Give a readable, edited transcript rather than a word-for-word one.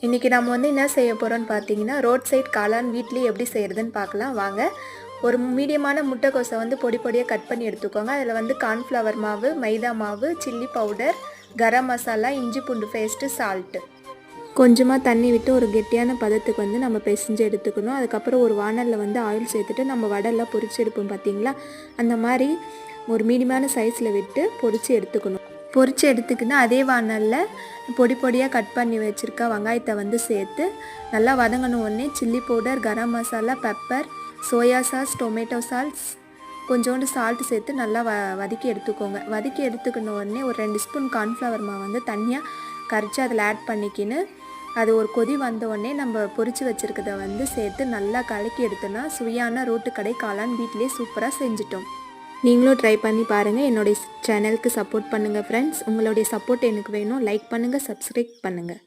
இன்றைக்கி நம்ம வந்து என்ன செய்ய போகிறோம்னு பார்த்தீங்கன்னா, ரோட் சைட் காளான் வீட்லேயே எப்படி செய்கிறதுன்னு பார்க்கலாம் வாங்க. ஒரு மீடியமான முட்டைக்கோஸை வந்து பொடி பொடியாக கட் பண்ணி எடுத்துக்கோங்க. அதில் வந்து கார்ன்ஃப்ளவர் மாவு, மைதா மாவு, சில்லி பவுடர், கரம் மசாலா, இஞ்சி பூண்டு பேஸ்ட்டு, சால்ட்டு, கொஞ்சமாக தண்ணி விட்டு ஒரு கெட்டியான பதத்துக்கு வந்து நம்ம பிசைஞ்சு எடுத்துக்கணும். அதுக்கப்புறம் ஒரு வானலில் வந்து ஆயில் சேர்த்துட்டு நம்ம வடைலாம் பொரிச்சு எடுப்போம் பார்த்தீங்களா, அந்த மாதிரி ஒரு மீடியமான சைஸில் விட்டு பொரித்து எடுத்துக்கணும். பொரித்து எடுத்துக்கின்னு அதே வானலில் பொடி பொடியாக கட் பண்ணி வச்சுருக்க வெங்காயத்தை வந்து சேர்த்து நல்லா வதங்கணும். உடனே chilli powder, garam masala, pepper, soya sauce, tomato sauce, கொஞ்சோண்டு சால்ட்டு சேர்த்து நல்லா வதக்கி எடுத்துக்கோங்க. வதக்கி எடுத்துக்கின உடனே ஒரு 2 ஸ்பூன் கார்ன்ஃப்ளவர் மாவு வந்து தனியாக கரைச்சி அதில் ஆட் பண்ணிக்கின்னு அது ஒரு கொதி வந்த உடனே நம்ம பொரித்து வச்சுருக்கதை வந்து சேர்த்து நல்லா கலக்கி எடுத்தோன்னா சுவையான ரோட்டு கடை காளான் வீட்டிலே சூப்பராக செஞ்சிட்டோம். நீங்களும் ட்ரை பண்ணி பாருங்கள். என்னுடைய சேனலுக்கு சப்போர்ட் பண்ணுங்கள் ஃப்ரெண்ட்ஸ். உங்களுடைய சப்போர்ட் எனக்கு வேணும். லைக் பண்ணுங்கள், சப்ஸ்கிரைப் பண்ணுங்கள்.